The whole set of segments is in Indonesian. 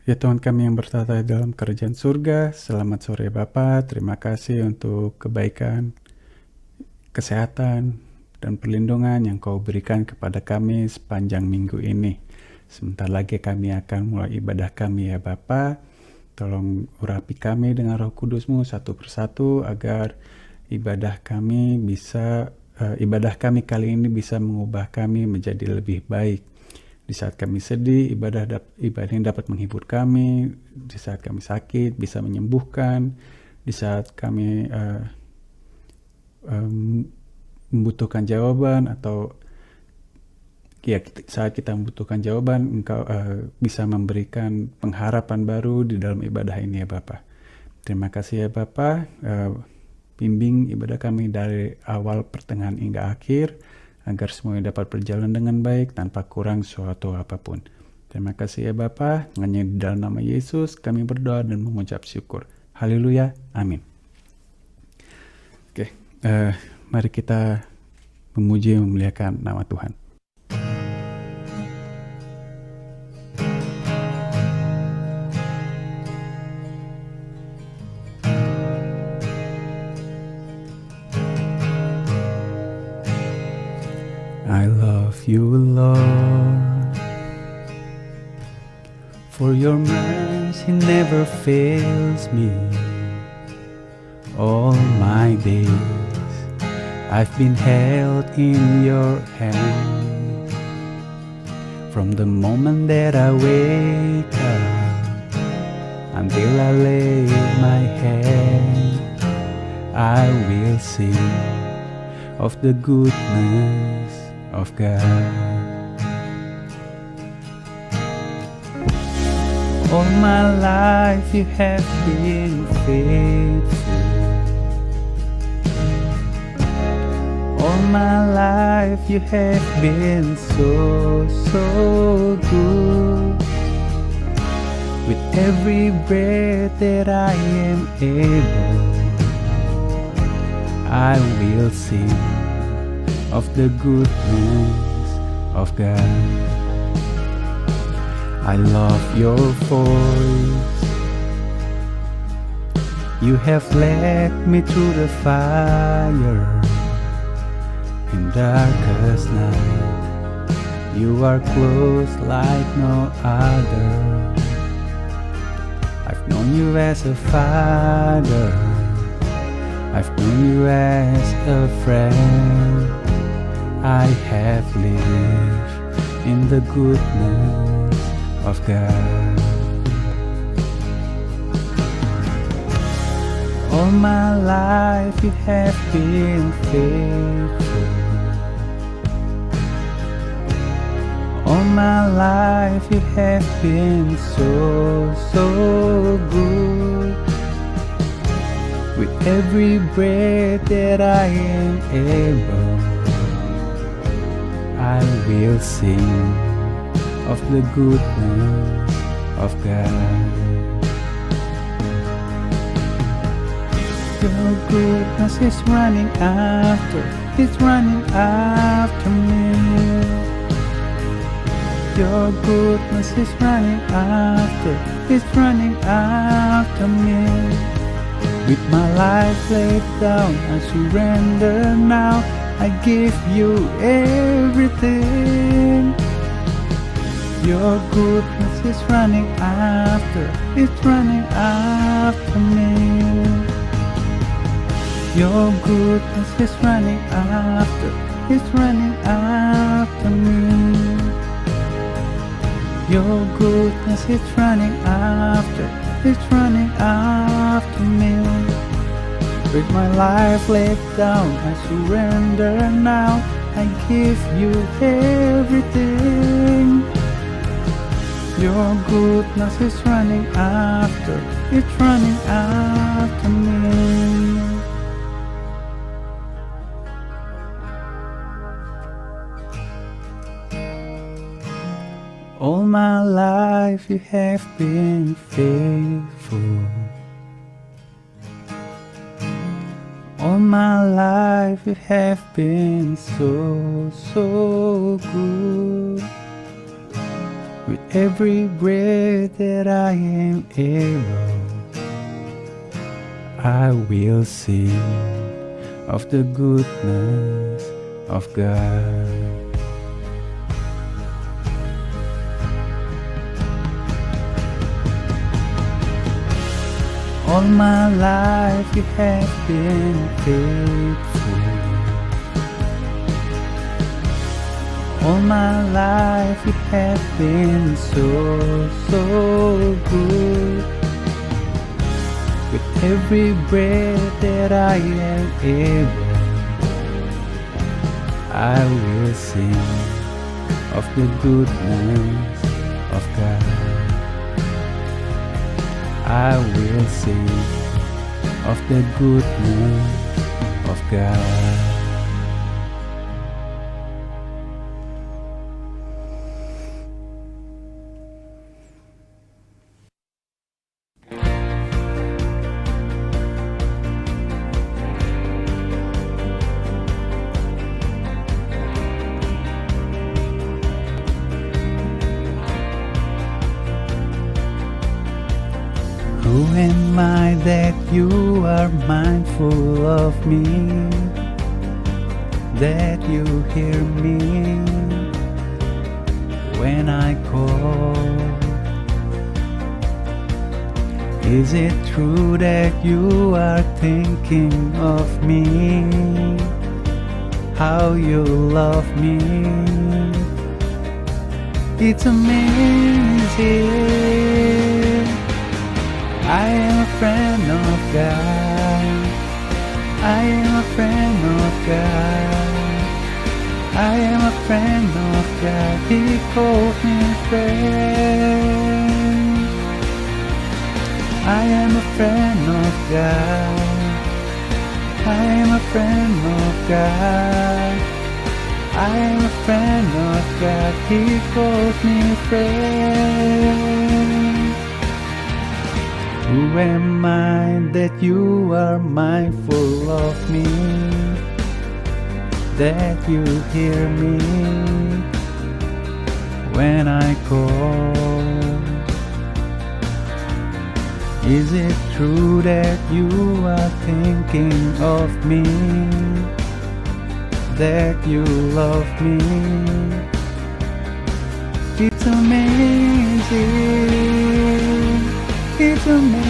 Ya Tuhan kami yang bertata dalam kerajaan surga, selamat sore Bapa. Terima kasih untuk kebaikan, kesehatan, dan perlindungan yang Kau berikan kepada kami sepanjang minggu ini. Sebentar lagi kami akan mulai ibadah kami ya Bapa. Tolong urapi kami dengan Roh Kudus-Mu satu persatu agar ibadah kami kali ini bisa mengubah kami menjadi lebih baik. Di saat kami sedih, ibadah ini dapat menghibur kami. Di saat kami sakit, bisa menyembuhkan. Di saat kami membutuhkan jawaban atau saat kita membutuhkan jawaban, Engkau bisa memberikan pengharapan baru di dalam ibadah ini ya Bapa. Terima kasih ya Bapa. Bimbing ibadah kami dari awal, pertengahan hingga akhir, agar semuanya dapat berjalan dengan baik tanpa kurang suatu apapun. Terima kasih ya Bapa. Hanya di dalam nama Yesus kami berdoa dan mengucap syukur. Haleluya. Amin. Oke, mari kita memuji dan memuliakan nama Tuhan. I love you, Lord, for your mercy never fails me. All my days I've been held in your hand. From the moment that I wake up until I lay my head, I will sing of the goodness of God. All my life you have been faithful. All my life you have been so good. With every breath that I am able, I will sing of the goodness of God. I love your voice. You have led me through the fire in darkest night. You are close like no other. I've known you as a father. I've known you as a friend. I have lived in the goodness of God. All my life you have been faithful. All my life you have been so good. With every breath that I am able, I will sing of the goodness of God. Your goodness is running after, it's running after me. Your goodness is running after, it's running after me. With my life laid down, I surrender now. I give you everything. Your goodness is running after, it's running after me. Your goodness is running after, it's running after me. Your goodness is running after, it's running after me. With my life laid down, I surrender now. I give you everything. Your goodness is running after, it's running after me. All my life you have been faithful. All my life you have been so good. With every breath that I am able, I will sing of the goodness of God. All my life you have been faithful. All my life you have been so, so good. With every breath that I am able, I will sing of the goodness of God. I will sing of the goodness of God. Who am I that you are mindful of me, that you hear me when I call? Is it true that you are thinking of me, how you love me? It's amazing. I am a friend of God. I am a friend of God. I am a friend of God. He calls me friend. I am a friend of God. I am a friend of God. I am a friend of God. He calls me friend. Who am I that you are mindful of me, that you hear me when I call? Is it true that you are thinking of me, that you love me? It's amazing. It's amazing.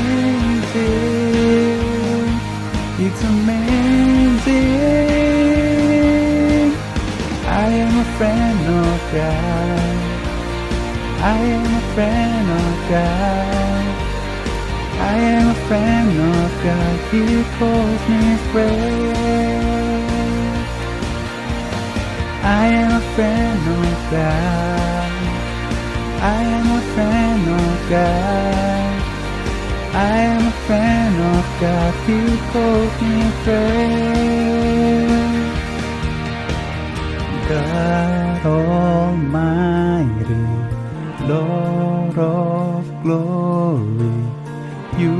It's amazing. I am a friend of God. I am a friend of God. I am a friend of God. He calls me friend. I am a friend of God. I am a friend of God. I am a friend of God. He calls me friend. God Almighty, Lord of glory, you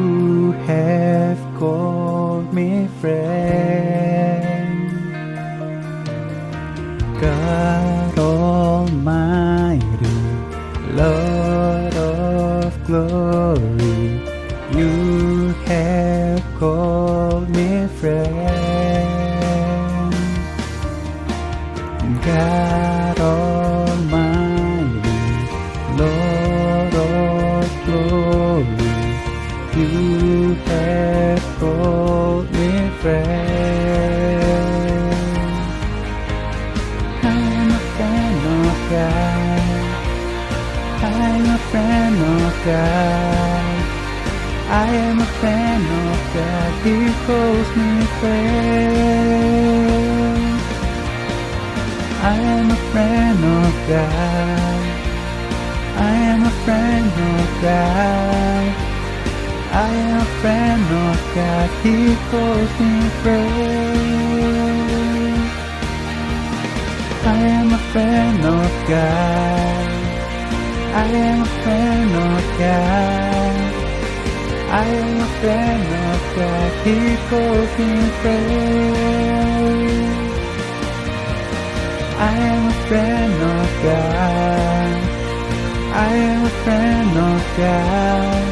have called me friend. God Almighty, Lord of glory, you have called me friend. God Almighty, Lord of glory, you have called me friend. I'm a friend of God. I'm a friend of God. I am a friend of God. He calls me friend. I am a friend of God. I am a friend of God. I am a friend of God. He calls me friend. I am a friend of God. I am a friend of God. I am a friend of God. He calls me friend. I am a friend of God. I am a friend of God.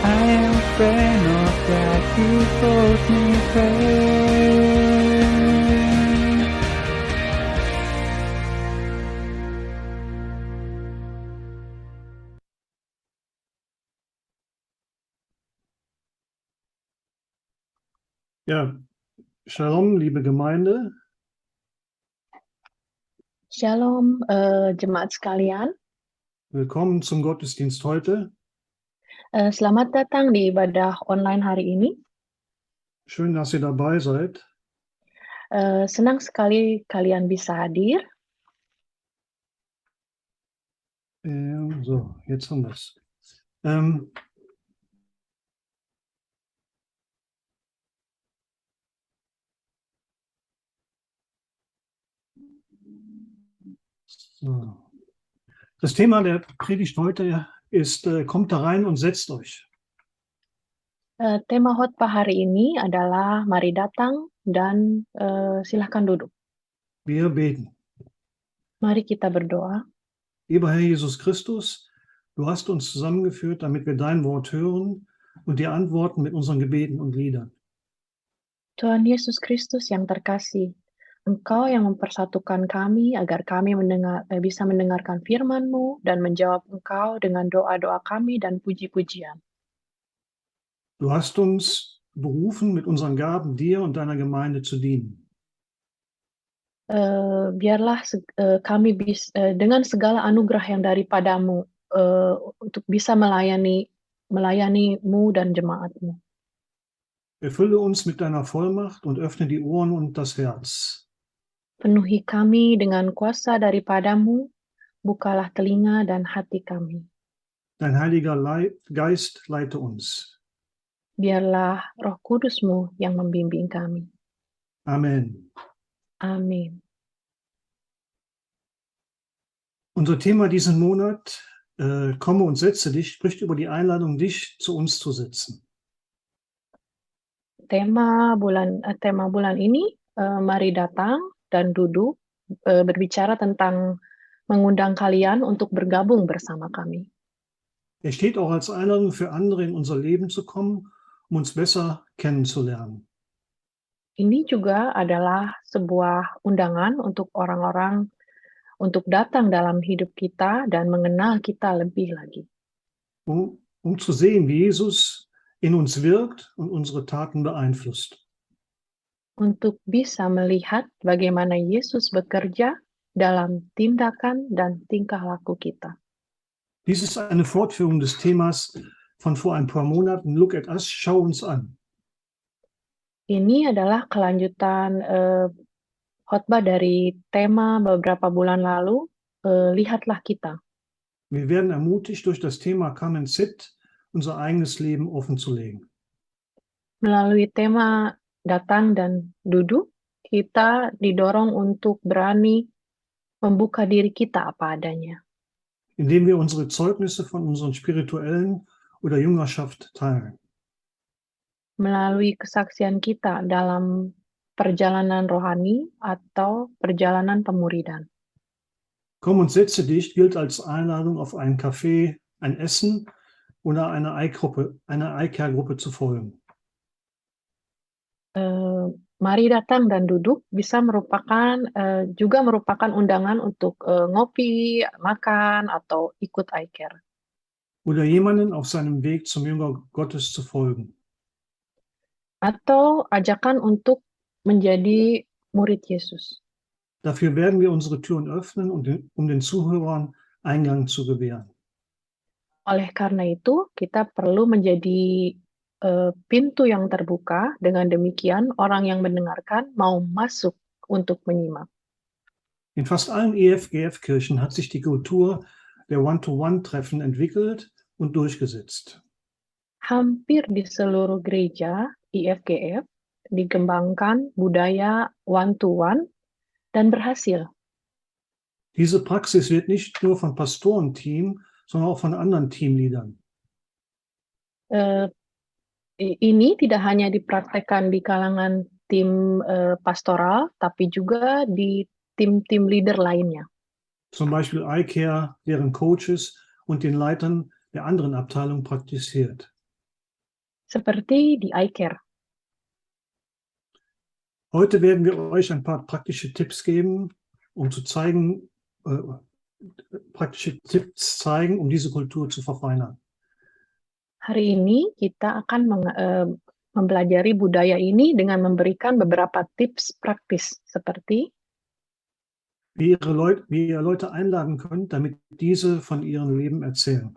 I am a friend of God. He calls me friend. Ja, Shalom, liebe Gemeinde. Shalom, jemaat sekalian. Willkommen zum Gottesdienst heute. Selamat datang di ibadah online hari ini. Schön, dass ihr dabei seid. Senang sekali kalian bisa hadir. So, jetzt haben wir es. So. Das Thema der Predigt heute ist, kommt da rein und setzt euch. Tema khotbah hari ini adalah mari datang dan silahkan duduk. Wir beten. Mari kita berdoa. Lieber Herr Jesus Christus, du hast uns zusammengeführt, damit wir dein Wort hören und dir antworten mit unseren Gebeten und Liedern. Tuhan Yesus Kristus yang terkasih, Engkau yang mempersatukan kami agar kami bisa mendengarkan firman-Mu dan menjawab Engkau dengan doa-doa kami dan puji-pujian. Du hast uns berufen, mit unseren Gaben dir und deiner Gemeinde zu dienen. Biarlah kami dengan segala anugerah yang daripadamu untuk bisa melayani-Mu dan jemaat-Mu. Erfülle uns mit deiner Vollmacht und öffne die Ohren und das Herz. Penuhi kami dengan kuasa daripadamu, bukalah telinga dan hati kami. Dein Heiliger Geist leite uns. Biarlah Roh Kudus-Mu yang membimbing kami. Amen. Amin. Unser Thema diesen Monat, komme und setze dich, spricht über die Einladung, dich zu uns zu setzen. Tema bulan ini, mari datang dan duduk, berbicara tentang mengundang kalian untuk bergabung bersama kami. Er steht auch als Einladung für andere in unser Leben zu kommen, um uns besser kennenzulernen. Ini juga adalah sebuah undangan untuk orang-orang untuk datang dalam hidup kita dan mengenal kita lebih lagi. Um zu sehen, wie Jesus in uns wirkt und unsere Taten beeinflusst. Untuk bisa melihat bagaimana Yesus bekerja dalam tindakan dan tingkah laku kita. Dies ist eine Fortführung des Themas von vor ein paar Monaten. Look at us, schau uns an. Ini adalah kelanjutan khotbah dari tema beberapa bulan lalu, lihatlah kita. Wir werden ermutigt, durch das Thema Come and Sit unser eigenes Leben offenzulegen. Melalui tema datang dan duduk, kita didorong untuk berani membuka diri kita apa adanya. Indem wir unsere Zeugnisse von unseren spirituellen oder Jüngerschaft teilen. Melalui kesaksian kita dalam perjalanan rohani atau perjalanan pemuridan. Komm und setze dich gilt als Einladung auf einen Kaffee, ein Essen oder einer Eikar-Gruppe zu folgen. Mari datang dan duduk bisa juga merupakan undangan untuk ngopi, makan, atau ikut Eikar. Oder jemanden auf seinem Weg zum Jünger Gottes zu folgen. Atau ajakan untuk menjadi murid Yesus. Dafür werden wir unsere Türen öffnen, um den Zuhörern Eingang zu gewähren. Oleh karena itu, kita perlu menjadi pintu yang terbuka. Dengan demikian, orang yang mendengarkan mau masuk untuk menyimak. In fast allen EFGF-Kirchen hat sich die Kultur der One-to-One-Treffen entwickelt und durchgesetzt. Hampir di seluruh gereja EFGF dikembangkan budaya one-to-one dan berhasil. Diese Praxis wird nicht nur vom Pastorenteam, sondern auch von anderen Teamleadern. Ini tidak hanya dipraktekkan di kalangan tim pastoral, tapi juga di tim-tim leader lainnya. zum Beispiel iCare, deren Coaches und den Leitern der anderen Abteilung praktiziert. Seperti di iCare. Heute werden wir euch ein paar praktische Tipps geben, um zu zeigen, um diese Kultur zu verfeinern. Hari ini kita akan mempelajari budaya ini dengan memberikan beberapa tips praktis seperti Wie ihr Leute einladen könnt, damit diese von ihrem Leben erzählen.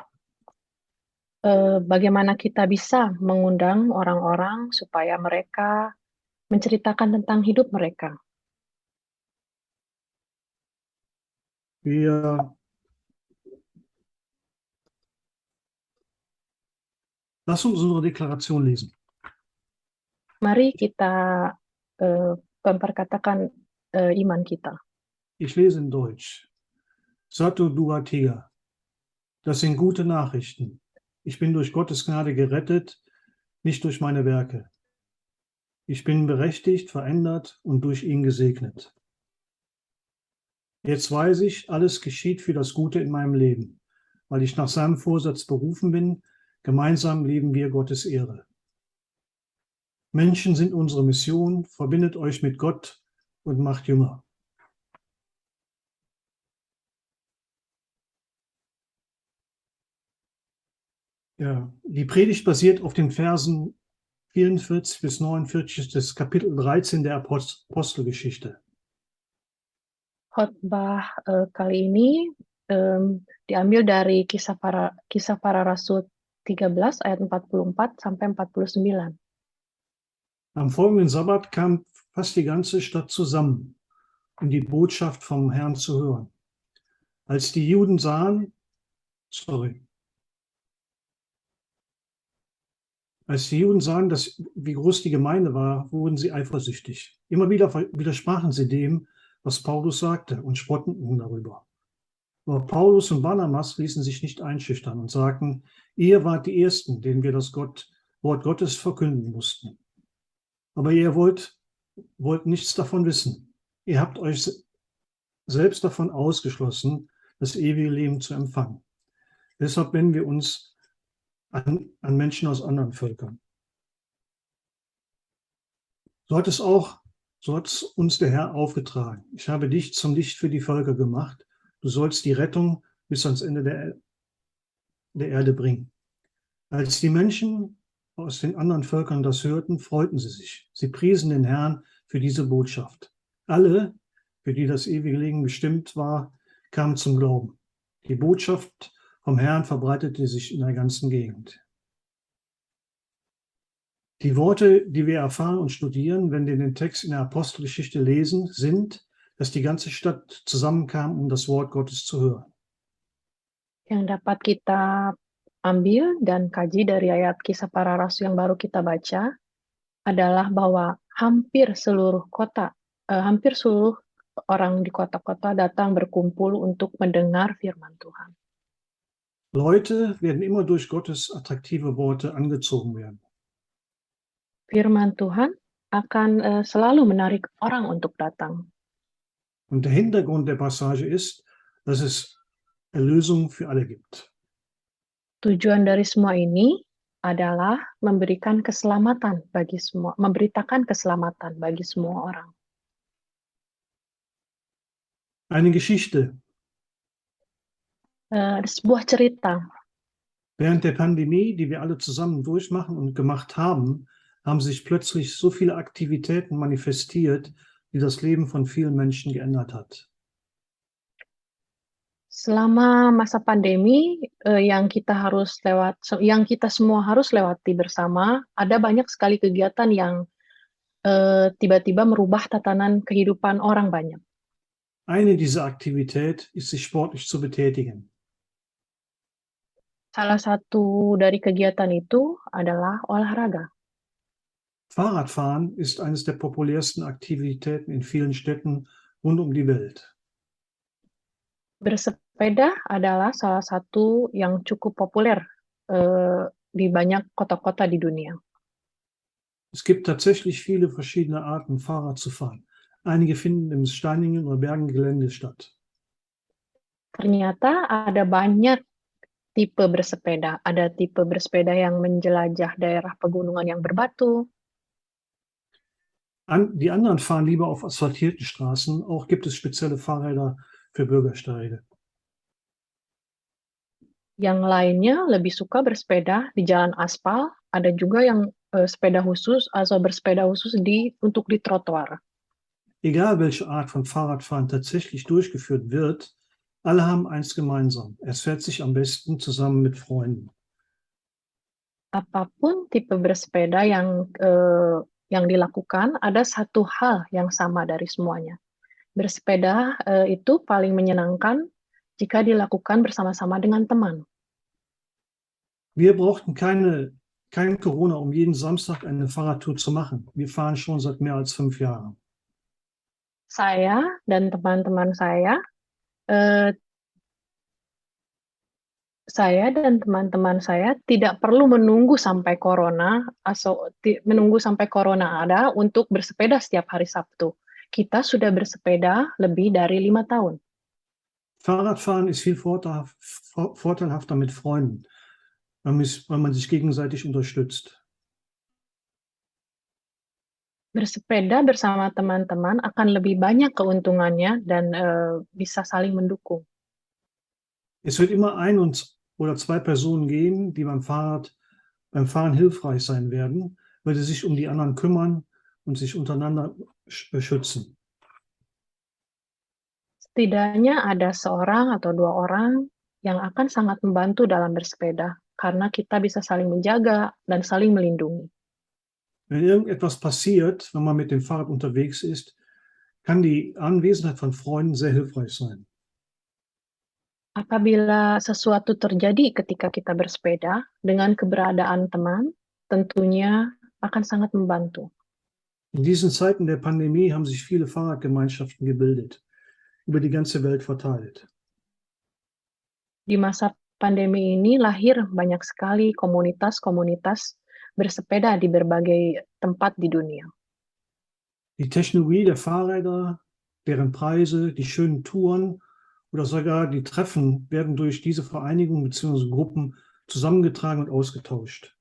bagaimana kita bisa mengundang orang-orang supaya mereka menceritakan tentang hidup mereka. Lass uns unsere Deklaration lesen. Mari kita memperkatakan iman kita. Ich lese in Deutsch. Satu dua tiga. Das sind gute Nachrichten. Ich bin durch Gottes Gnade gerettet, nicht durch meine Werke. Ich bin berechtigt, verändert und durch ihn gesegnet. Jetzt weiß ich, alles geschieht für das Gute in meinem Leben, weil ich nach seinem Vorsatz berufen bin. Gemeinsam leben wir Gottes Ehre. Menschen sind unsere Mission, verbindet euch mit Gott und macht Jünger. Ja, die Predigt basiert auf den Versen 44 bis 49 des Kapitel 13 der Apostelgeschichte. Khotbah kali ini diambil dari Kisah Para Rasul 13 ayat 44 sampai 49. Am folgenden Sabbat kam fast die ganze Stadt zusammen, um die Botschaft vom Herrn zu hören. Als die Juden sahen, wie groß die Gemeinde war, wurden sie eifersüchtig. Immer wieder widersprachen sie dem, was Paulus sagte, und spotteten darüber. Aber Paulus und Barnabas ließen sich nicht einschüchtern und sagten, ihr wart die Ersten, denen wir das Wort Gottes verkünden mussten. Aber ihr wollt nichts davon wissen. Ihr habt euch selbst davon ausgeschlossen, das ewige Leben zu empfangen. Deshalb wenden wir uns an Menschen aus anderen Völkern. So hat es uns der Herr aufgetragen. Ich habe dich zum Licht für die Völker gemacht. Du sollst die Rettung bis ans Ende der Erde bringen. Als die Menschen aus den anderen Völkern das hörten, freuten sie sich. Sie priesen den Herrn für diese Botschaft. Alle, für die das ewige Leben bestimmt war, kamen zum Glauben. Die Botschaft vom Herrn verbreitete sich in der ganzen Gegend. Die Worte, die wir erfahren und studieren, wenn wir den Text in der Apostelgeschichte lesen, sind, dass die ganze Stadt zusammenkam, um das Wort Gottes zu hören. Yang dapat kita ambil dan kaji dari ayat Kisah Para Rasul yang baru kita baca adalah bahwa hampir seluruh orang di kota-kota datang berkumpul untuk mendengar firman Tuhan. Leute werden immer durch Gottes attraktive Worte angezogen werden. Firman Tuhan akan selalu menarik orang untuk datang. Und der Hintergrund der Passage ist, dass es Erlösung für alle gibt. Tujuan dari semua ini adalah memberitakan keselamatan bagi semua orang. Eine Geschichte. Sebuah cerita. Während der Pandemie, die wir alle zusammen durchmachen und gemacht haben, haben sich plötzlich so viele Aktivitäten manifestiert, die das Leben von vielen Menschen geändert hat. Selama masa pandemi yang kita semua harus lewati bersama, ada banyak sekali kegiatan yang tiba-tiba merubah tatanan kehidupan orang banyak. Eine dieser Aktivität ist, sich sportlich zu betätigen. Salah satu dari kegiatan itu adalah olahraga. Fahrradfahren ist eines der populärsten Aktivitäten in vielen Städten rund um die Welt. Bersepeda adalah salah satu yang cukup populer di banyak kota-kota di dunia. Es gibt tatsächlich viele verschiedene Arten, Fahrrad zu fahren. Einige finden im steinigen oder bergigen Gelände statt. ternyata ada banyak tipe bersepeda. Ada tipe bersepeda yang menjelajah daerah pegunungan yang berbatu. Die anderen fahren lieber auf asphaltierten Straßen. Auch gibt es spezielle Fahrräder für Bürgersteige. Yang lainnya lebih suka bersepeda di jalan aspal. Ada juga yang sepeda khusus atau bersepeda khusus untuk di trotoar. Egal welche Art von Fahrradfahren tatsächlich durchgeführt wird, alle haben eins gemeinsam. Es fährt sich am besten zusammen mit Freunden. Apapun tipe bersepeda yang dilakukan, ada satu hal yang sama dari semuanya. Bersepeda itu paling menyenangkan jika dilakukan bersama-sama dengan teman. Wir brauchten kein Corona, um jeden Samstag eine Fahrradtour zu machen. Wir fahren schon seit mehr als 5 Jahren. Saya dan teman-teman saya tidak perlu menunggu sampai corona ada untuk bersepeda setiap hari Sabtu. Kita sudah bersepeda lebih dari 5 tahun. Fahrradfahren ist viel vorteilhafter mit Freunden, weil man sich gegenseitig unterstützt. Bersepeda bersama teman-teman akan lebih banyak keuntungannya dan bisa saling mendukung. Es wird immer ein oder zwei Personen geben, die beim Fahren hilfreich sein werden, weil sie sich um die anderen kümmern und sich untereinander schützen. Setidaknya ada seorang atau 2 orang yang akan sangat membantu dalam bersepeda, karena kita bisa saling menjaga dan saling melindungi. Wenn irgendetwas passiert, wenn man mit dem Fahrrad unterwegs ist, kann die Anwesenheit von Freunden sehr hilfreich sein. Apabila sesuatu terjadi ketika kita bersepeda, dengan keberadaan teman, tentunya akan sangat membantu. In diesen Zeiten der Pandemie haben sich viele Fahrradgemeinschaften gebildet, über die ganze Welt verteilt. Di masa pandemi ini lahir banyak sekali komunitas-komunitas bersepeda di berbagai tempat di dunia. Die Technologie der Fahrräder, deren Preise, die schönen Touren oder sogar die Treffen werden durch diese Vereinigungen bzw. Gruppen zusammengetragen und ausgetauscht.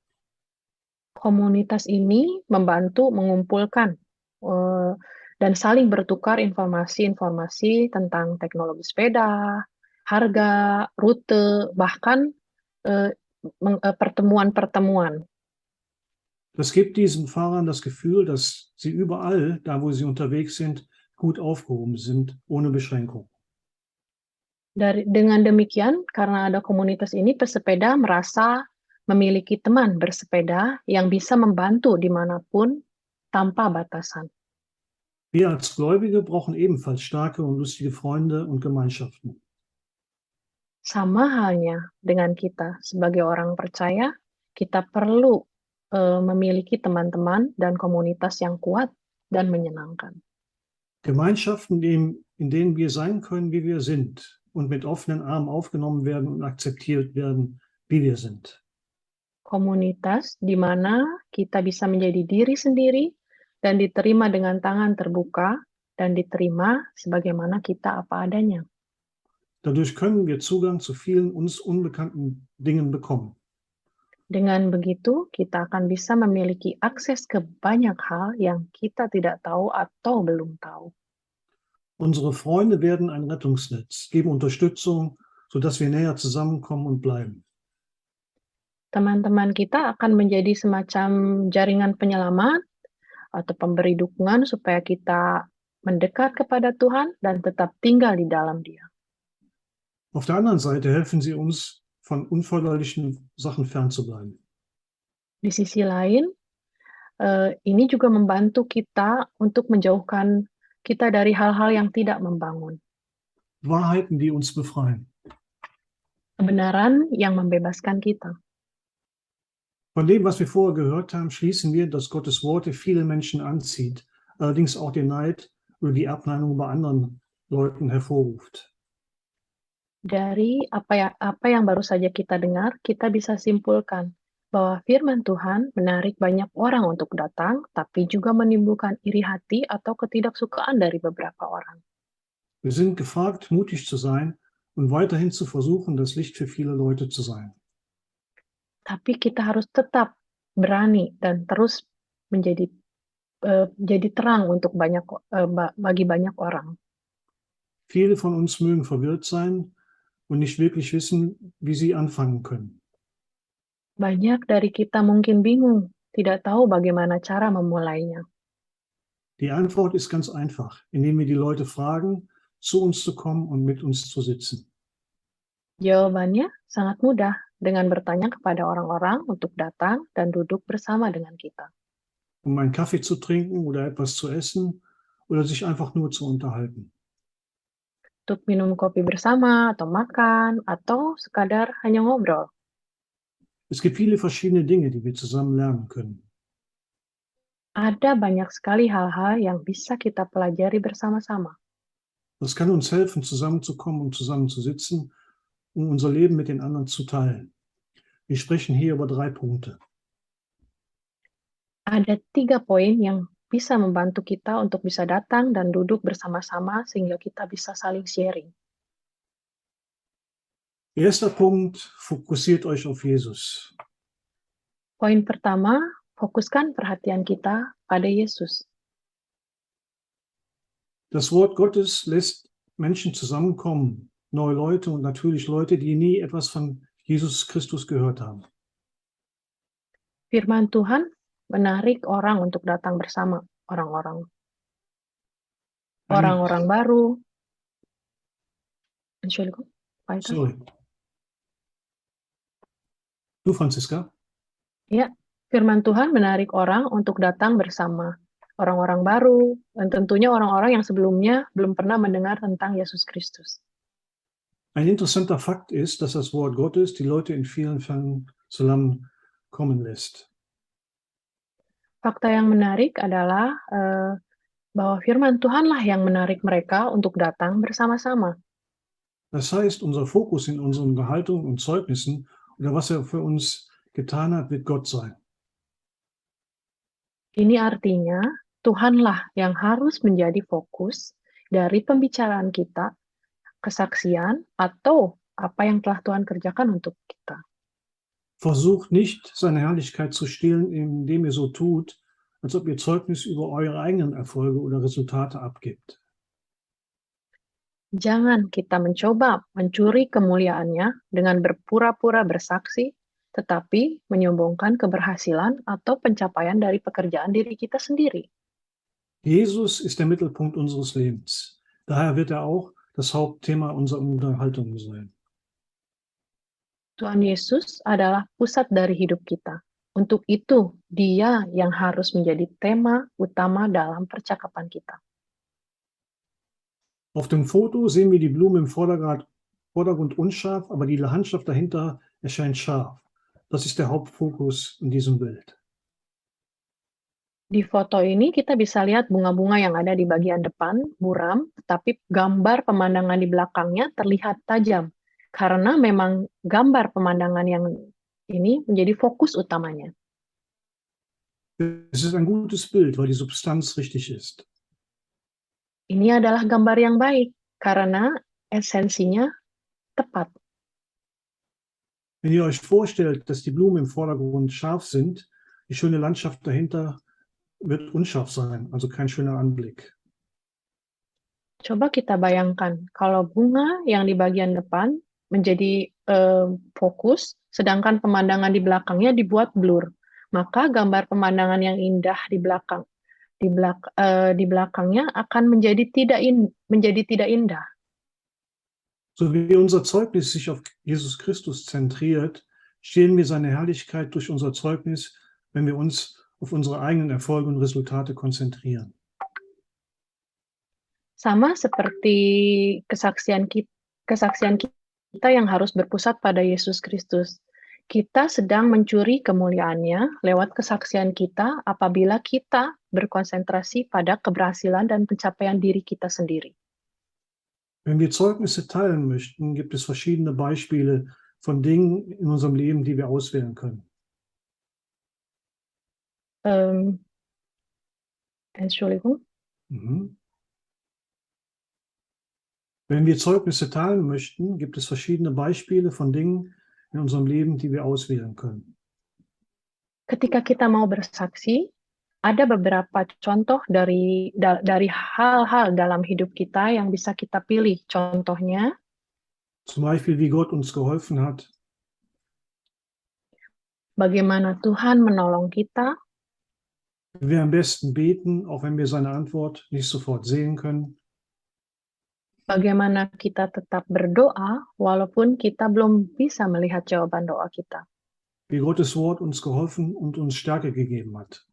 Komunitas ini membantu mengumpulkan dan saling bertukar informasi-informasi tentang teknologi sepeda, harga, rute, bahkan pertemuan-pertemuan. Das gibt diesen Fahrern das Gefühl, dass sie überall, da wo sie unterwegs sind, gut aufgehoben sind, ohne Beschränkung. Dengan demikian, karena ada komunitas ini, pesepeda merasa memiliki teman bersepeda yang bisa membantu dimanapun tanpa batasan. Wir als Gläubige brauchen ebenfalls starke und lustige Freunde und Gemeinschaften. Sama halnya dengan kita sebagai orang percaya, kita perlu memiliki teman-teman dan komunitas yang kuat dan menyenangkan. Gemeinschaften, in denen wir sein können, wie wir sind und mit offenen Armen aufgenommen werden und akzeptiert werden, wie wir sind. Komunitas di mana kita bisa menjadi diri sendiri dan diterima dengan tangan terbuka dan diterima sebagaimana kita apa adanya. Dadurch können wir Zugang zu vielen uns unbekannten Dingen bekommen. Dengan begitu, kita akan bisa memiliki akses ke banyak hal yang kita tidak tahu atau belum tahu. Unsere Freunde werden ein Rettungsnetz, geben Unterstützung, sodass wir näher zusammenkommen und bleiben. Teman-teman kita akan menjadi semacam jaringan penyelamat atau pemberi dukungan supaya kita mendekat kepada Tuhan dan tetap tinggal di dalam Dia. Auf der anderen Seite helfen sie uns, von unförderlichen Sachen fernzubleiben. Di sisi lain, ini juga membantu kita untuk menjauhkan kita dari hal-hal yang tidak membangun. Wahrheiten, die uns befreien. Kebenaran yang membebaskan kita. Von dem, was wir vorher gehört haben, schließen wir, dass Gottes Worte viele Menschen anzieht, allerdings auch den Neid oder die Ablehnung bei anderen Leuten hervorruft. Dari apa yang baru saja kita dengar, kita bisa simpulkan bahwa firman Tuhan menarik banyak orang untuk datang, tapi juga menimbulkan iri hati atau ketidaksukaan dari beberapa orang. Wir sind gefragt, mutig zu sein und weiterhin zu versuchen, das Licht für viele Leute zu sein. Tapi kita harus tetap berani dan terus menjadi jadi terang untuk bagi banyak orang. Viele von uns mögen verwirrt sein und nicht wirklich wissen, wie sie anfangen können. Banyak dari kita mungkin bingung, tidak tahu bagaimana cara memulainya. Die Antwort ist ganz einfach, indem wir die Leute fragen, zu uns zu kommen und mit uns zu sitzen. Jawabannya sangat mudah, dengan bertanya kepada orang-orang untuk datang dan duduk bersama dengan kita. Um einen Kaffee zu trinken oder etwas zu essen oder sich einfach nur zu unterhalten. Untuk minum kopi bersama, atau makan, atau sekadar hanya ngobrol. Es gibt viele verschiedene Dinge, die wir zusammen lernen können. Ada banyak sekali hal-hal yang bisa kita pelajari bersama-sama. Das kann uns helfen, zusammenzukommen und zusammenzusitzen, um unser Leben mit den anderen zu teilen. Wir sprechen hier über 3 Punkte. Ada 3 poin yang bisa membantu kita untuk bisa datang dan duduk bersama-sama sehingga kita bisa saling sharing. Erster Punkt, fokussiert euch auf Jesus. Poin pertama, fokuskan perhatian kita pada Yesus. Das Wort Gottes lässt Menschen zusammenkommen, neue Leute und natürlich Leute, die nie etwas von Jesus Christus gehört haben. Firman Tuhan menarik orang untuk datang bersama orang-orang. Orang-orang baru. Entschuldigung, weiter. Sorry. Du, Franziska? Ya, firman Tuhan menarik orang untuk datang bersama orang-orang baru, dan tentunya orang-orang yang sebelumnya belum pernah mendengar tentang Yesus Kristus. Ein interessanter Fakt ist, dass das Wort Gottes die Leute in vielen Fällen zusammenkommen lässt. Fakta yang menarik adalah bahwa firman Tuhanlah yang menarik mereka untuk datang bersama-sama. Das heißt, unser Fokus in unseren Gehaltungen und Zeugnissen oder was er für uns getan hat, wird Gott sein. Ini artinya Tuhanlah yang harus menjadi fokus dari pembicaraan kita, kesaksian, atau apa yang telah Tuhan kerjakan untuk kita. Versucht nicht, seine Herrlichkeit zu stehlen, indem ihr so tut, als ob ihr Zeugnis über eure eigenen Erfolge oder Resultate abgibt. Jangan kita mencoba mencuri kemuliaannya dengan berpura-pura bersaksi, tetapi menyombongkan keberhasilan atau pencapaian dari pekerjaan diri kita sendiri. Jesus ist der Mittelpunkt unseres Lebens. Daher wird er auch das Hauptthema unserer Unterhaltung sein. Tuhan Yesus adalah pusat dari hidup kita. Untuk itu, Dia yang harus menjadi tema utama dalam percakapan kita. Auf dem Foto sehen wir die Blume im Vordergrund unscharf, aber die Landschaft dahinter erscheint scharf. Das ist der Hauptfokus in diesem Bild. Di foto ini kita bisa lihat bunga-bunga yang ada di bagian depan, buram, tetapi gambar pemandangan di belakangnya terlihat tajam. Karena memang gambar pemandangan yang ini menjadi fokus utamanya. Es ist ein gutes Bild, weil die Substanz richtig ist. Ini adalah gambar yang baik, karena esensinya tepat. Wenn ihr euch vorstellt, dass die Blumen im Vordergrund scharf sind, die schöne Landschaft dahinter wird unscharf sein, also kein schöner Anblick. Coba kita bayangkan, kalau bunga yang di bagian depan menjadi fokus, sedangkan pemandangan di belakangnya dibuat blur. Maka gambar pemandangan yang indah di belakangnya akan menjadi tidak indah. So wie unser Zeugnis sich auf Jesus Christus zentriert, stehlen wir seine Herrlichkeit durch unser Zeugnis, wenn wir uns auf unsere eigenen Erfolge und Resultate konzentrieren. Sama seperti kesaksian kita yang harus berpusat pada Yesus Kristus. Kita sedang mencuri kemuliaannya lewat kesaksian kita apabila kita berkonsentrasi pada keberhasilan dan pencapaian diri kita sendiri. Wenn wir Zeugnisse teilen möchten, gibt es verschiedene Beispiele von Dingen in unserem Leben, die wir auswählen können. Entschuldigung. Wenn wir Zeugnisse teilen möchten, gibt es verschiedene Beispiele von Dingen in unserem Leben, die wir auswählen können. Ketika kita mau bersaksi, ada beberapa contoh dari hal-hal dalam hidup kita yang bisa kita pilih. Contohnya, Zum Beispiel, wie Gott uns geholfen hat, bagaimana Tuhan menolong kita, wie wir am besten beten, auch wenn wir seine Antwort nicht sofort sehen können, bagaimana kita tetap berdoa walaupun kita belum bisa melihat jawaban doa kita. wie Gottes Wort uns geholfen und uns Stärke gegeben hat.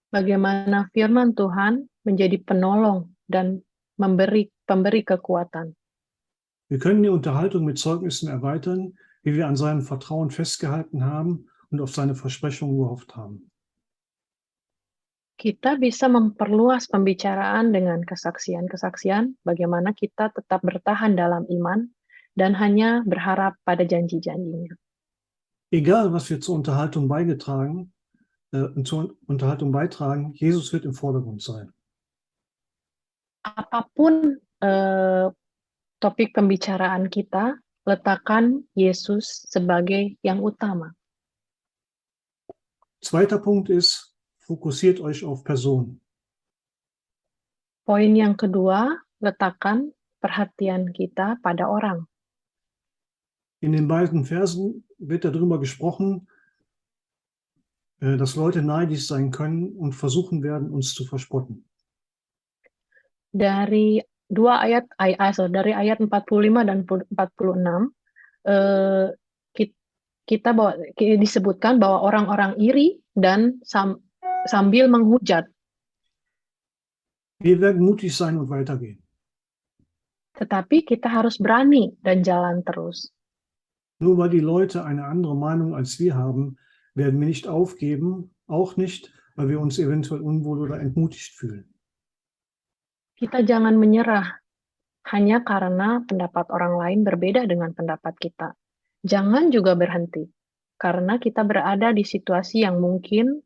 Bagaimana firman Tuhan menjadi penolong dan pemberi kekuatan. Wir können die Unterhaltung mit Zeugnissen erweitern, wie wir an seinem Vertrauen festgehalten haben und auf seine Versprechungen gehofft haben. Kita bisa memperluas pembicaraan dengan kesaksian-kesaksian bagaimana kita tetap bertahan dalam iman dan hanya berharap pada janji-janjinya. Egal, was wir zur Unterhaltung beitragen, Jesus wird im Vordergrund sein. Apapun topik pembicaraan kita, letakkan Yesus sebagai yang utama. Zweiter Punkt ist, fokussiert euch auf Personen. Poin yang kedua, letakkan perhatian kita pada orang. In den beiden Versen wird darüber gesprochen, dass Leute neidisch sein können und versuchen werden, uns zu verspotten. Dari ayat 45 dan 46, disebutkan bahwa orang-orang iri dan sambil menghujat. Wir werden mutig sein und weitergehen. Tetapi kita harus berani dan jalan terus. Nur weil die Leute eine andere Meinung als wir haben, werden wir nicht aufgeben, auch nicht, weil wir uns eventuell unwohl oder entmutigt fühlen. Kita jangan menyerah hanya karena pendapat orang lain berbeda dengan pendapat kita. Jangan juga berhenti, karena kita berada di situasi yang mungkin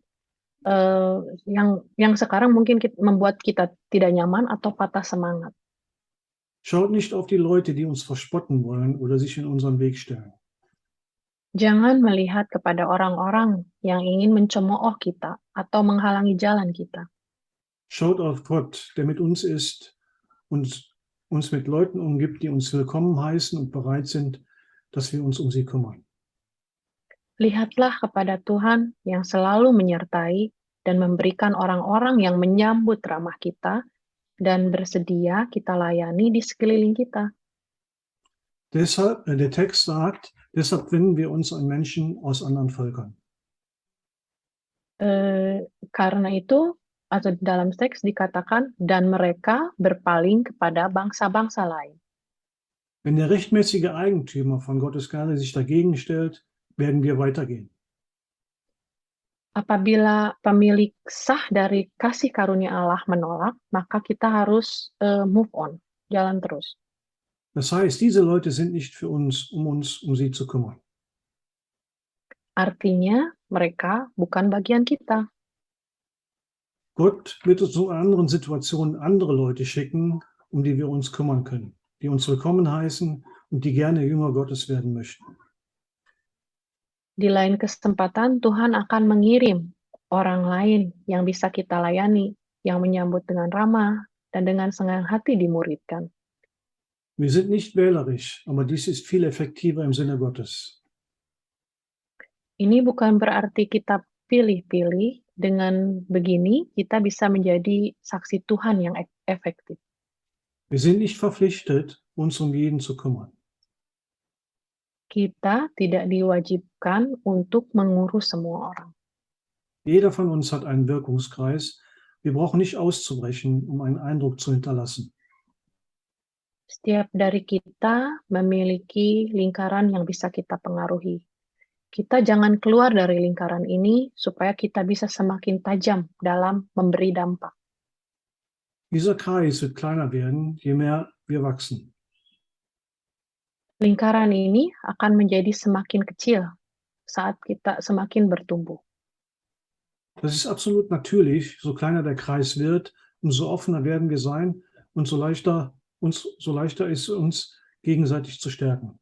yang sekarang mungkin membuat kita tidak nyaman atau patah semangat. Schaut nicht auf die Leute, die uns verspotten wollen oder sich in unseren Weg stellen. Jangan melihat kepada orang-orang yang ingin mencemooh kita atau menghalangi jalan kita. Schaut auf Gott, der mit uns ist und uns mit Leuten umgibt, die uns willkommen heißen und bereit sind, dass wir uns um sie kümmern. Lihatlah kepada Tuhan yang selalu menyertai dan memberikan orang-orang yang menyambut ramah kita dan bersedia kita layani di sekeliling kita. Deshalb, der Text sagt, deshalb wenden wir uns an Menschen aus anderen Völkern. Karena itu, atau dalam teks dikatakan, dan mereka berpaling kepada bangsa-bangsa lain. Wenn der rechtmäßige Eigentümer von Gottes Gnade sich dagegen stellt, werden wir weitergehen. Apabila pemilik sah dari kasih karunia Allah menolak, maka kita harus move on, jalan terus. Das heißt, diese Leute sind nicht für uns, um sie zu kümmern. Artinya, mereka bukan bagian kita. Gott wird uns in anderen Situationen andere Leute schicken, um die wir uns kümmern können, die uns willkommen heißen und die gerne Jünger Gottes werden möchten. Di lain kesempatan, Tuhan akan mengirim orang lain yang bisa kita layani, yang menyambut dengan ramah dan dengan senang hati dimuridkan. Wir sind nicht wählerisch, aber dies ist viel effektiver im Sinne Gottes. Ini bukan berarti kita pilih-pilih. Dengan begini, kita bisa menjadi saksi Tuhan yang efektif. Wir sind nicht verpflichtet, uns um jeden zu kümmern. Kita tidak diwajibkan untuk mengurus semua orang. Jeder von uns hat einen Wirkungskreis. Wir brauchen nicht auszubrechen, um einen Eindruck zu hinterlassen. Setiap dari kita memiliki lingkaran yang bisa kita pengaruhi. Kita jangan keluar dari lingkaran ini supaya kita bisa semakin tajam dalam memberi dampak. Dieser Kreis wird kleiner werden, je mehr wir wachsen. Lingkaran ini akan menjadi semakin kecil saat kita semakin bertumbuh. Das ist absolut natürlich. So kleiner der Kreis wird, umso offener werden wir sein und so leichter so leichter ist uns gegenseitig zu stärken.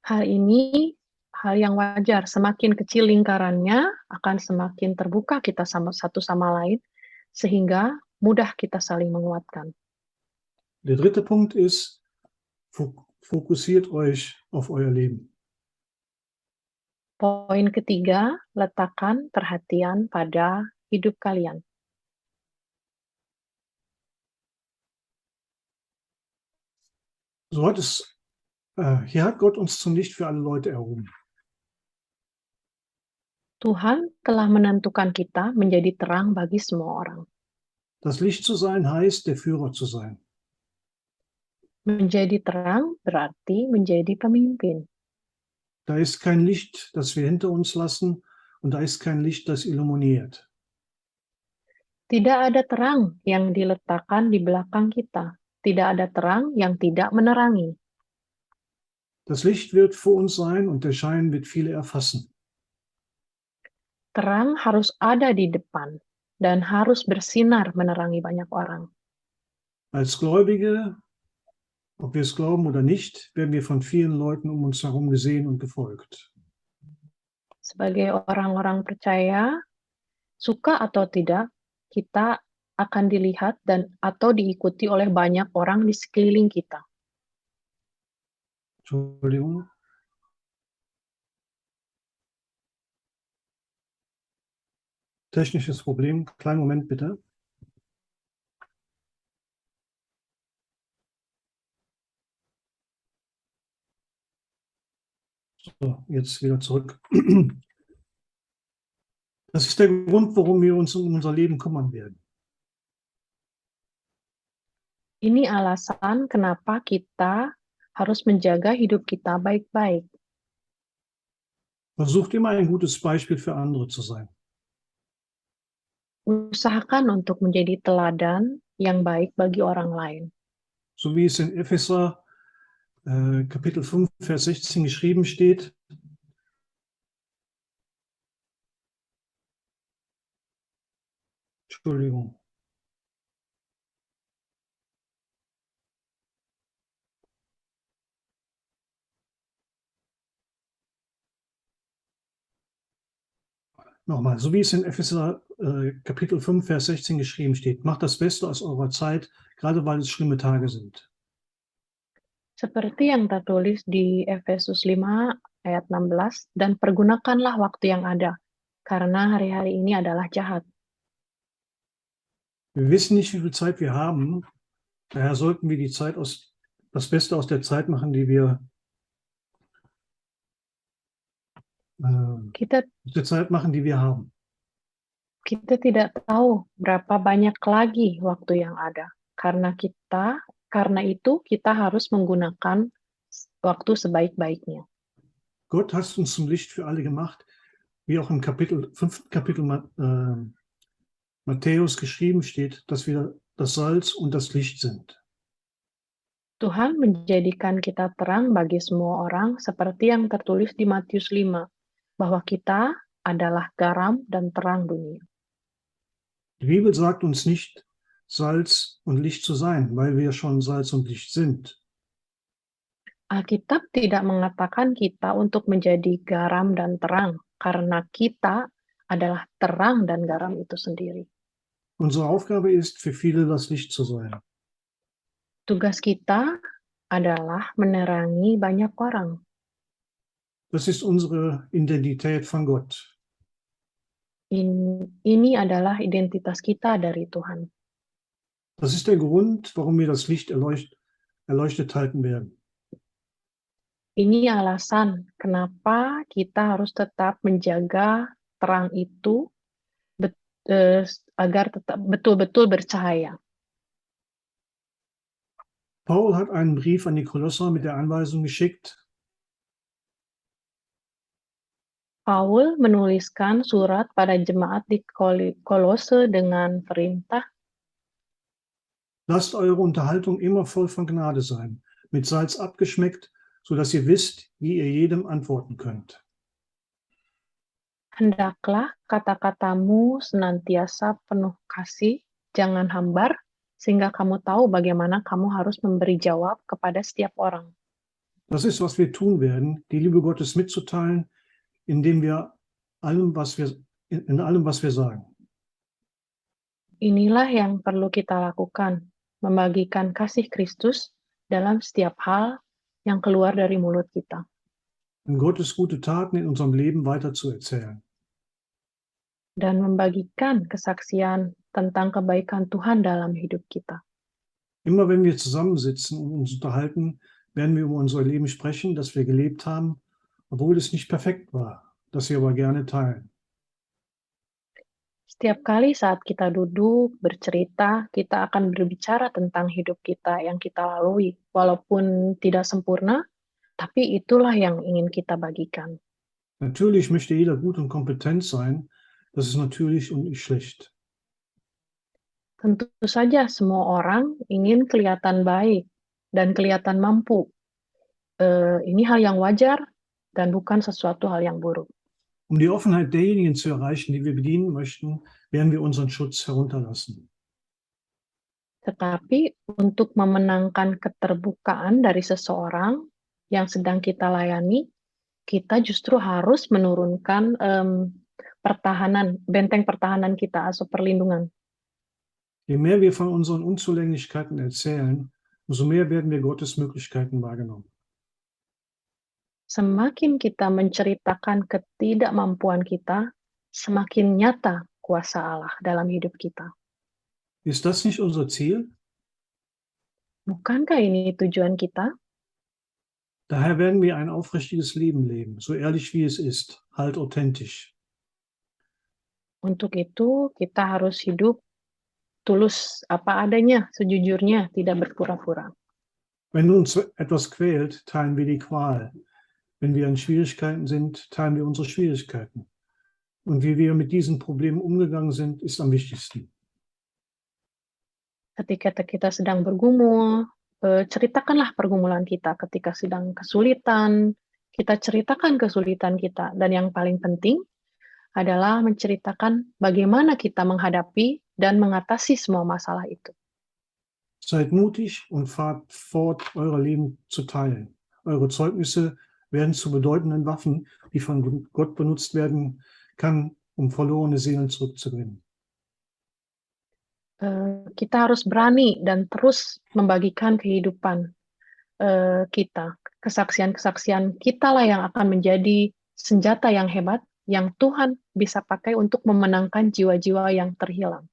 Hal ini hal yang wajar. Semakin kecil lingkarannya, akan semakin terbuka kita satu sama lain, sehingga mudah kita saling menguatkan. Der dritte Punkt ist, fokussiert euch auf euer Leben. Poin ketiga, letakkan perhatian pada hidup kalian. So hat hier hat Gott uns zum Licht für alle Leute erhoben. Tuhan telah menentukan kita menjadi terang bagi semua orang. Das Licht zu sein heißt, der Führer zu sein. Menjadi terang berarti menjadi pemimpin. Da ist kein Licht, das wir hinter uns lassen, und da ist kein Licht, das illuminiert. Tidak ada terang yang diletakkan di belakang kita. Tidak ada terang yang tidak menerangi. Das Licht wird vor uns sein und der Schein wird viele erfassen. Terang harus ada di depan dan harus bersinar menerangi banyak orang. Als Gläubige, ob wir es glauben oder nicht, werden wir von vielen Leuten um uns herum gesehen und gefolgt. Sebagai orang-orang percaya, suka atau tidak, kita akan dilihat dan atau diikuti oleh banyak orang di sekeliling kita. Entschuldigung. Technisches Problem. Kleinen Moment bitte. So, jetzt wieder zurück. Das ist der Grund, warum wir uns um unser Leben kümmern werden. Ini alasan kenapa kita harus menjaga hidup kita baik-baik. Versucht immer ein gutes Beispiel für andere zu sein. Usahakan untuk menjadi teladan yang baik bagi orang lain. So wie es in Epheser Kapitel 5, Vers 16 geschrieben steht. Entschuldigung. Nochmal, so wie es in Epheser Kapitel 5, Vers 16 geschrieben steht, macht das Beste aus eurer Zeit, gerade weil es schlimme Tage sind. Seperti yang tertulis di Efesus 5 ayat 16, dan pergunakanlah waktu yang ada, karena hari-hari ini adalah jahat. Wir wissen nicht, wie viel Zeit wir haben, daher sollten wir das Beste aus der Zeit machen, die wir haben. Kita tidak tahu berapa banyak lagi waktu yang ada. Karena itu kita harus menggunakan waktu sebaik-baiknya. Gott hat uns zum Licht für alle gemacht, wie auch im 5. Kapitel Matthäus geschrieben steht, dass wir das Salz und das Licht sind. Tuhan menjadikan kita terang bagi semua orang seperti yang tertulis di Matius 5, bahwa kita adalah garam dan terang dunia. Die Bibel sagt uns nicht, Salz und Licht zu sein, weil wir schon Salz und Licht sind. Alkitab tidak mengatakan kita untuk menjadi garam dan terang, karena kita adalah terang dan garam itu sendiri. Unsere Aufgabe ist, für viele das Licht zu sein. Tugas kita adalah menerangi banyak orang. Das ist unsere Identität von Gott. Ini adalah identitas kita dari Tuhan. Das ist der Grund, warum wir das Licht erleuchtet halten werden. Ini alasan kenapa kita harus tetap menjaga terang itu agar tetap betul-betul bercahaya. Paul hat einen Brief an die Kolosser mit der Anweisung geschickt, Paul menuliskan surat pada jemaat di Kolose dengan perintah, lasst eure Unterhaltung immer voll von Gnade sein, mit Salz abgeschmeckt, sodass ihr wisst, wie ihr jedem antworten könnt. hendaklah kata-katamu senantiasa penuh kasih, jangan hambar, sehingga kamu tahu bagaimana kamu harus memberi jawab kepada setiap orang. Das ist, was wir tun werden, die Liebe Gottes mitzuteilen, indem wir in allem, was wir sagen. Inilah yang perlu kita lakukan, membagikan kasih Kristus dalam setiap hal yang keluar dari mulut kita. Und Gottes gute Taten in unserem Leben weiterzuerzählen. Dan membagikan kesaksian tentang kebaikan Tuhan dalam hidup kita. Immer wenn wir zusammensitzen und uns unterhalten, werden wir über unser Leben sprechen, das wir gelebt haben, obwohl es nicht perfekt war, das wir aber gerne teilen. Setiap kali saat kita duduk, bercerita, kita akan berbicara tentang hidup kita yang kita lalui. Walaupun tidak sempurna, tapi itulah yang ingin kita bagikan. Natürlich möchte jeder gut und kompetent sein, das ist natürlich und nicht schlecht. Tentu saja semua orang ingin kelihatan baik dan kelihatan mampu. Ini hal yang wajar dan bukan sesuatu hal yang buruk. Um die Offenheit derjenigen zu erreichen, die wir bedienen möchten, werden wir unseren Schutz herunterlassen. Tetapi untuk memenangkan keterbukaan dari seseorang yang sedang kita layani, kita justru harus menurunkan benteng pertahanan kita atau perlindungan. Je mehr wir von unseren Unzulänglichkeiten erzählen, umso mehr werden wir Gottes Möglichkeiten wahrgenommen. Semakin kita menceritakan ketidakmampuan kita, semakin nyata kuasa Allah dalam hidup kita. Ist das nicht unser Ziel? Bukankah ini tujuan kita? Daher werden wir ein aufrichtiges Leben leben, so ehrlich wie es ist, halt authentisch. Untuk itu, kita harus hidup tulus apa adanya, sejujurnya, tidak berpura-pura. Wenn uns etwas quält, teilen wir die Qual. Wenn wir in Schwierigkeiten sind, teilen wir unsere Schwierigkeiten. Und wie wir mit diesen Problemen umgegangen sind, ist am wichtigsten. Ketika kita sedang bergumul, ceritakanlah pergumulan kita. Ketika sedang kesulitan, kita ceritakan kesulitan kita. Dan yang paling penting adalah menceritakan bagaimana kita menghadapi dan mengatasi semua masalah itu. Seid mutig und fahrt fort, euer Leben zu teilen. Eure Zeugnisse werden zu bedeutenden Waffen, die von Gott benutzt werden kann, um verlorene Seelen zurückzugewinnen. Kita harus berani dan terus membagikan kehidupan kita. Kesaksian-kesaksian kita lah yang akan menjadi senjata yang hebat yang Tuhan bisa pakai untuk memenangkan jiwa-jiwa yang terhilang.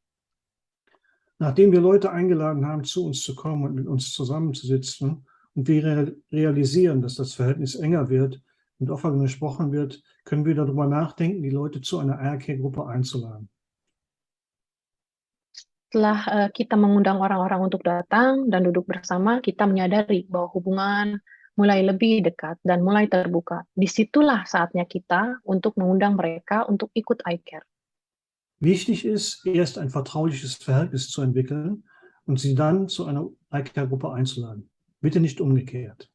Nachdem wir Leute eingeladen haben, zu uns zu kommen und mit uns zusammenzusitzen und wir realisieren, dass das Verhältnis enger wird und offen gesprochen wird, können wir darüber nachdenken, die Leute zu einer ARK-Gruppe einzuladen. Setelah kita mengundang orang-orang untuk datang dan duduk bersama, kita menyadari bahwa hubungan mulai lebih dekat dan mulai terbuka. Disitulah saatnya kita untuk mengundang mereka untuk ikut iCare. Wichtig ist, erst ein vertrauliches Verhältnis zu entwickeln und sie dann zu einer iCare-Gruppe einzuladen. Bitte nicht umgekehrt.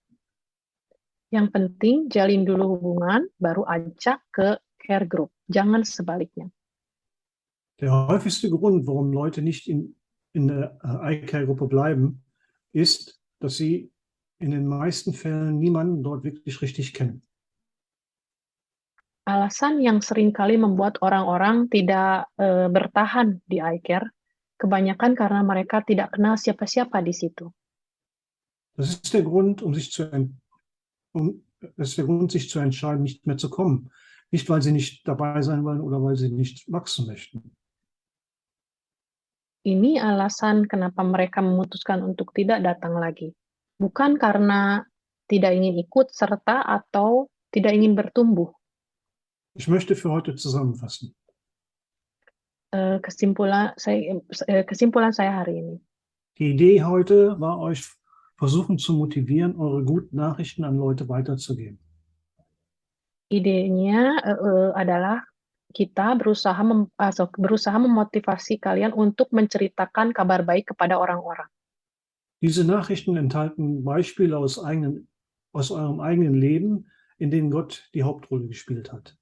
Yang penting, jalin dulu hubungan, baru ajak ke care group. Jangan sebaliknya. Der häufigste Grund, warum Leute nicht in der iCare-Gruppe bleiben, ist, dass sie in den meisten Fällen niemanden dort wirklich richtig kennen. Alasan yang sering kali membuat orang-orang tidak bertahan di iCare, kebanyakan karena mereka tidak kenal siapa-siapa di situ. Das ist der Grund, sich zu entscheiden, nicht mehr zu kommen. Nicht, weil sie nicht dabei sein wollen oder weil sie nicht wachsen möchten. Ini alasan kenapa mereka memutuskan untuk tidak datang lagi. Bukan karena tidak ingin ikut serta atau tidak ingin bertumbuh. Ich möchte für heute zusammenfassen. Kesimpulan saya hari ini. Die Idee heute war, euch versuchen zu motivieren, eure guten Nachrichten an Leute weiterzugeben. Idenya adalah kita berusaha memotivasi kalian untuk menceritakan kabar baik kepada orang-orang. Diese Nachrichten enthalten Beispiele aus eurem eigenen Leben, in denen Gott die Hauptrolle gespielt hat.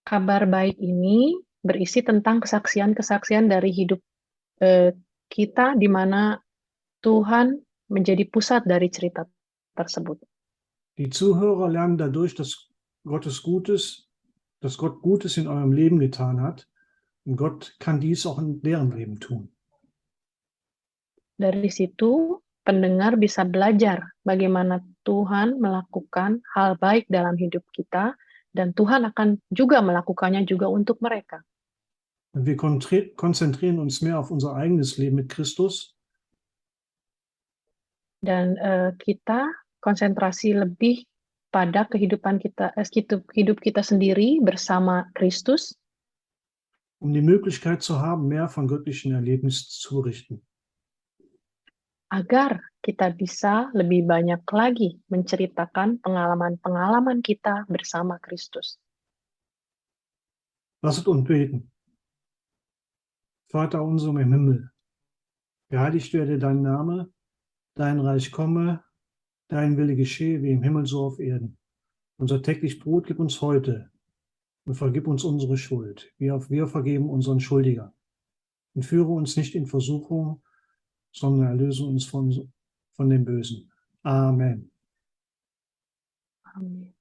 Kabar baik ini berisi tentang kesaksian-kesaksian dari hidup kita di mana Tuhan menjadi pusat dari cerita tersebut. Die Zuhörer lernen dadurch, dass Gott Gutes in eurem Leben getan hat. Und Gott kann dies auch in deren Leben tun. Dari situ, pendengar bisa belajar bagaimana Tuhan melakukan hal baik dalam hidup kita, dan Tuhan akan juga melakukannya juga untuk mereka. Und wir konzentrieren uns mehr auf unser eigenes Leben mit Christus. Dan kita konsentrasi lebih pada hidup kita sendiri bersama Kristus, um die Möglichkeit zu haben, mehr von göttlichen Erlebnissen zu berichten. agar kita bisa lebih banyak lagi menceritakan pengalaman-pengalaman kita bersama Kristus. Lasset uns beten. Vater unser im Himmel, geheiligt werde dein Name, dein Reich komme, dein Wille geschehe wie im Himmel so auf Erden. Unser täglich Brot gib uns heute und vergib uns unsere Schuld, wie auch wir vergeben unseren Schuldigern. Und führe uns nicht in Versuchung, sondern erlöse uns von dem Bösen. Amen. Amen.